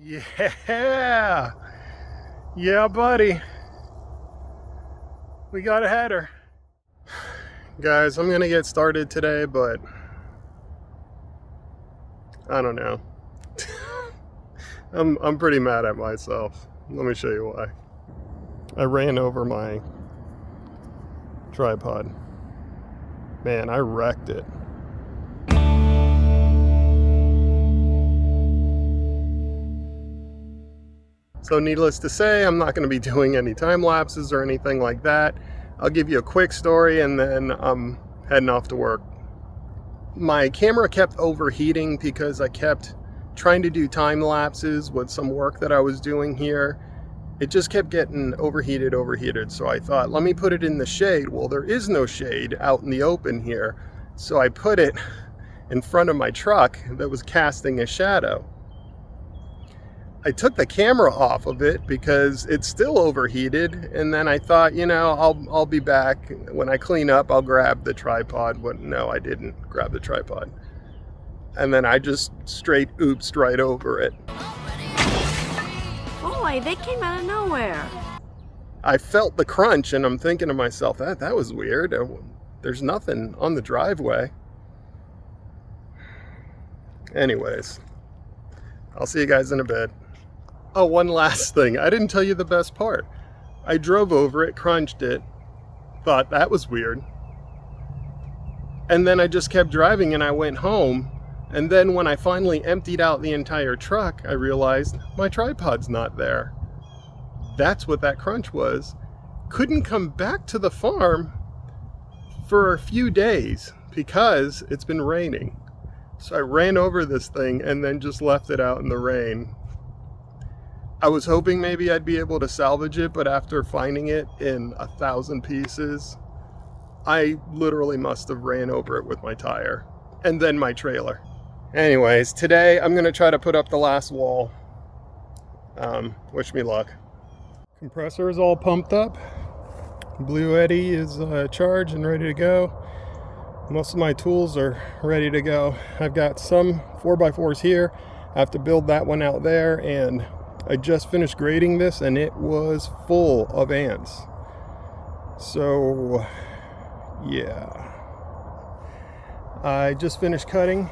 Yeah, yeah, buddy. We got a header. Guys, I'm gonna get started today, but I don't know. I'm pretty mad at myself. Let me show you why. I ran over my tripod. Man, I wrecked it. So needless to say, I'm not going to be doing any time lapses or anything like that. I'll give you a quick story and then I'm heading off to work. My camera kept overheating because I kept trying to do time lapses with some work that I was doing here. It just kept getting overheated. So I thought, let me put it in the shade. Well, there is no shade out in the open here. So I put it in front of my truck that was casting a shadow. I took the camera off of it because it's still overheated, and then I thought, I'll be back when I clean up. I'll grab the tripod. But no, I didn't grab the tripod, and then I just straight oopsed right over it. Boy, they came out of nowhere. I felt the crunch, and I'm thinking to myself, that was weird. There's nothing on the driveway. Anyways, I'll see you guys in a bit. Oh, one last thing. I didn't tell you the best part. I drove over it, crunched it, thought that was weird. And then I just kept driving and I went home. And then when I finally emptied out the entire truck, I realized my tripod's not there. That's what that crunch was. Couldn't come back to the farm for a few days because it's been raining. So I ran over this thing and then just left it out in the rain. I was hoping maybe I'd be able to salvage it, but after finding it in 1,000 pieces, I literally must have ran over it with my tire and then my trailer. Anyways, today I'm gonna try to put up the last wall. Wish me luck. Compressor is all pumped up. Blue Eddy is charged and ready to go. Most of my tools are ready to go. I've got some 4x4s here. I have to build that one out there, and I just finished grading this and it was full of ants. So yeah, I just finished cutting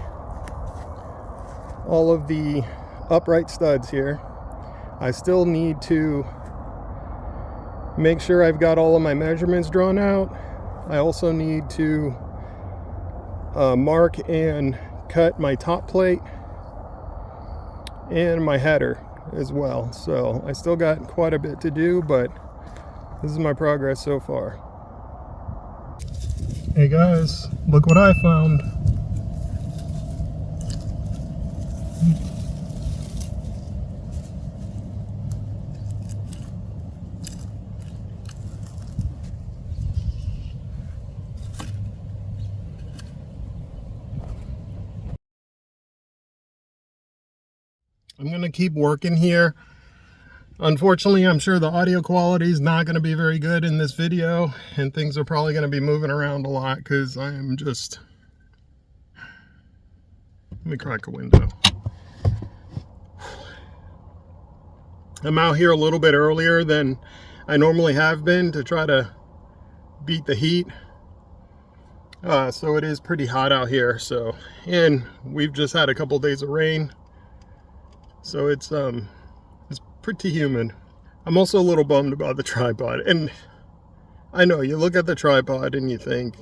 all of the upright studs here. I still need to make sure I've got all of my measurements drawn out. I also need to mark and cut my top plate and my header as well. So I still got quite a bit to do, but this is my progress so far. Hey guys, look what I found. I'm gonna keep working here. Unfortunately, I'm sure the audio quality is not going to be very good in this video, and things are probably going to be moving around a lot because I am just... Let me crack a window. I'm out here a little bit earlier than I normally have been to try to beat the heat. So it is pretty hot out here. So, and we've just had a couple days of rain. So it's pretty humid. I'm also a little bummed about the tripod, and I know you look at the tripod and you think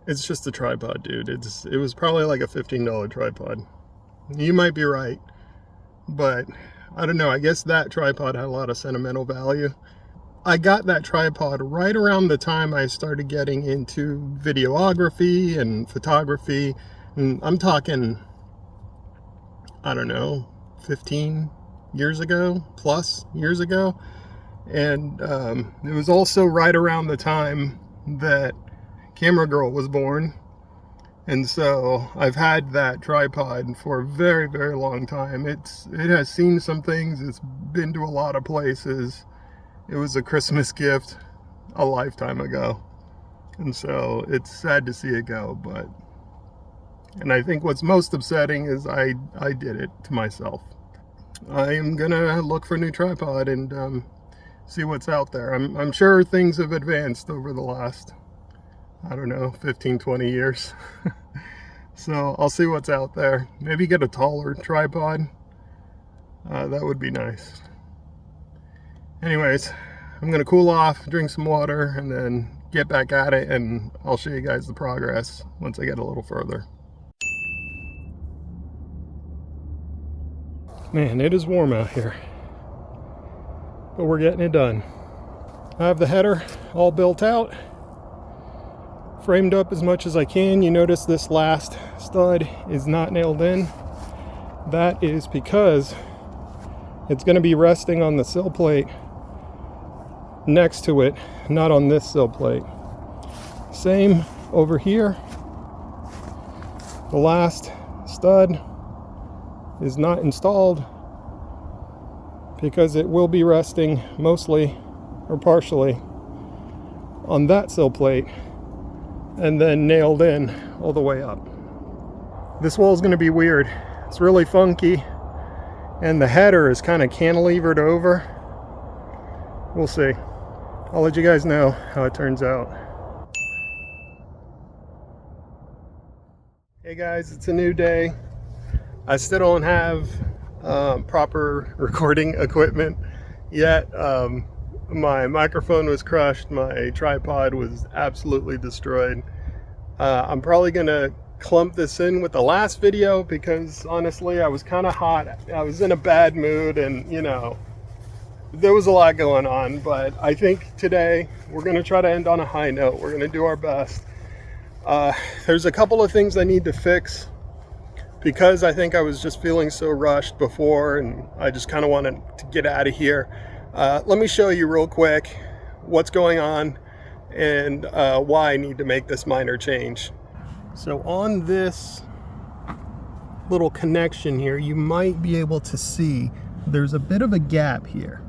it's just a tripod, dude. It was probably like a $15 tripod. You might be right, but I don't know. I guess that tripod had a lot of sentimental value. I got that tripod right around the time I started getting into videography and photography, and I'm talking, I don't know, 15 years ago, plus years ago. And it was also right around the time that Camera Girl was born. And so I've had that tripod for a very, very long time. It has seen some things. It's been to a lot of places. It was a Christmas gift a lifetime ago. And so it's sad to see it go, and I think what's most upsetting is I did it to myself. I am gonna look for a new tripod and see what's out there. I'm sure things have advanced over the last, I don't know, 15-20 years. So I'll see what's out there. Maybe get a taller tripod. That would be nice. Anyways, I'm gonna cool off, drink some water, and then get back at it, and I'll show you guys the progress once I get a little further. Man, it is warm out here, but we're getting it done. I have the header all built out, framed up as much as I can. You notice this last stud is not nailed in. That is because it's going to be resting on the sill plate next to it, not on this sill plate. Same over here. The last stud is not installed because it will be resting mostly or partially on that sill plate and then nailed in all the way up. This wall is going to be weird. It's really funky and the header is kind of cantilevered over. We'll see. I'll let you guys know how it turns out. Hey guys, it's a new day. I still don't have proper recording equipment yet. My microphone was crushed. My tripod was absolutely destroyed. I'm probably gonna clump this in with the last video because honestly I was kind of hot. I was in a bad mood and you know, there was a lot going on, but I think today we're gonna try to end on a high note. We're gonna do our best. There's a couple of things I need to fix because I think I was just feeling so rushed before and I just kind of wanted to get out of here. Let me show you real quick what's going on and why I need to make this minor change. So on this little connection here, you might be able to see there's a bit of a gap here.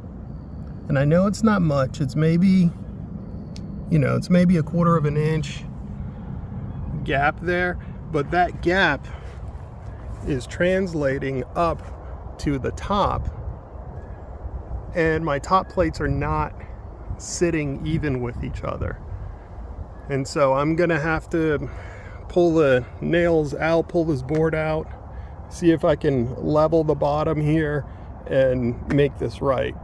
And I know it's not much. It's maybe, you know, it's maybe a 1/4 of an inch gap there, but that gap is translating up to the top, and my top plates are not sitting even with each other. And so I'm gonna have to pull the nails out, pull this board out, see if I can level the bottom here and make this right.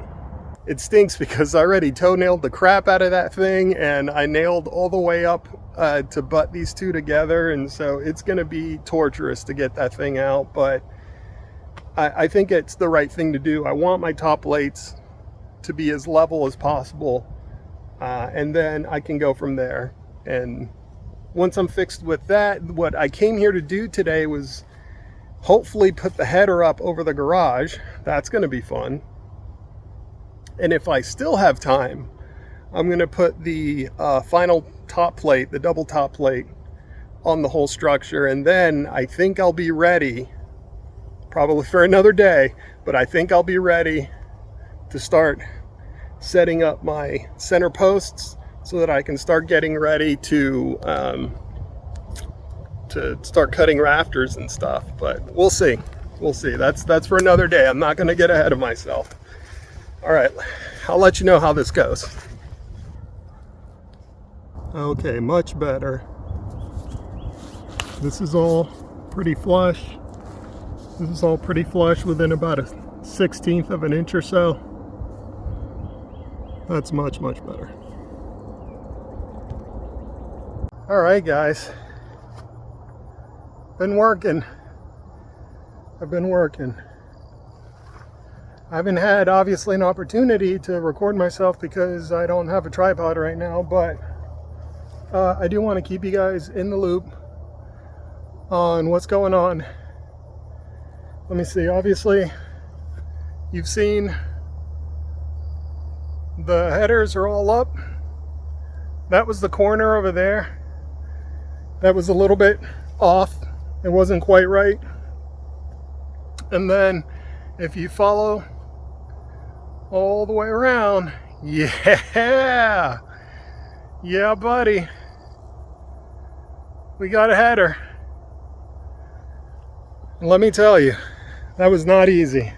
It stinks because I already toe-nailed the crap out of that thing and I nailed all the way up to butt these two together, and so it's going to be torturous to get that thing out, but I think it's the right thing to do. I want my top plates to be as level as possible, and then I can go from there. And once I'm fixed with that, what I came here to do today was hopefully put the header up over the garage. That's going to be fun. And if I still have time, I'm going to put the final top plate, the double top plate, on the whole structure. And then I think I'll be ready, probably for another day, but I think I'll be ready to start setting up my center posts so that I can start getting ready to start cutting rafters and stuff. But we'll see. We'll see. That's for another day. I'm not going to get ahead of myself. All right, I'll let you know how this goes. Okay, much better. This is all pretty flush. This is all pretty flush within about a 1/16 of an inch or so. That's much, much better. All right, guys. Been working. I've been working. I haven't had, obviously, an opportunity to record myself because I don't have a tripod right now, but I do want to keep you guys in the loop on what's going on. Let me see. Obviously, you've seen the headers are all up. That was the corner over there. That was a little bit off. It wasn't quite right. And then if you follow all the way around, yeah, buddy, we got a header. And let me tell you, that was not easy.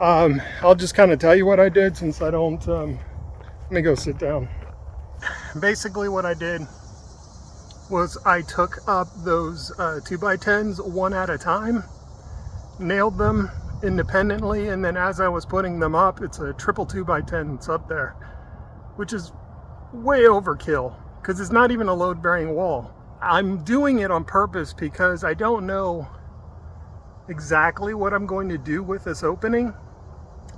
I'll just kind of tell you what I did since I don't, let me go sit down. Basically what I did was I took up those 2x10s one at a time, nailed them independently, and then as I was putting them up, it's a triple 2x10 that's up there, which is way overkill because it's not even a load-bearing wall. I'm doing it on purpose because I don't know exactly what I'm going to do with this opening.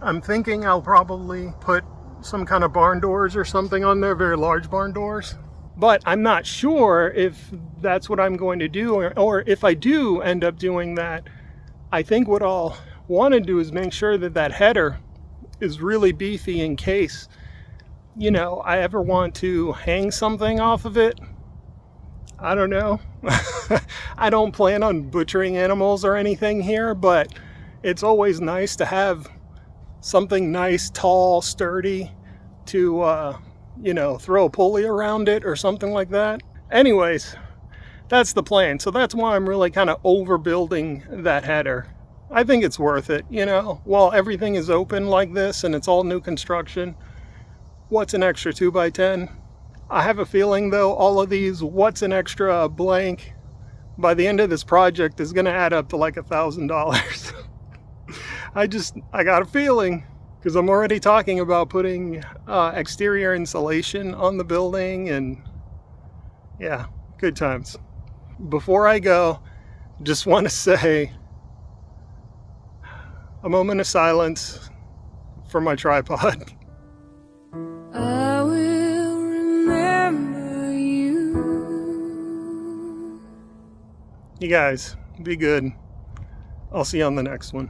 I'm thinking I'll probably put some kind of barn doors or something on there, very large barn doors. But I'm not sure if that's what I'm going to do, or if I do end up doing that, I think what I'll want to do is make sure that that header is really beefy in case, you know, I ever want to hang something off of it. I don't know. I don't plan on butchering animals or anything here, but it's always nice to have something nice, tall, sturdy to, you know, throw a pulley around it or something like that. Anyways, that's the plan. So that's why I'm really kind of overbuilding that header. I think it's worth it, you know, while everything is open like this and it's all new construction. What's an extra 2x10? I have a feeling though, all of these what's an extra blank by the end of this project is gonna add up to like $1,000. I got a feeling, because I'm already talking about putting exterior insulation on the building, and yeah, good times. Before I go, just want to say a moment of silence for my tripod. I will remember you. You guys, be good. I'll see you on the next one.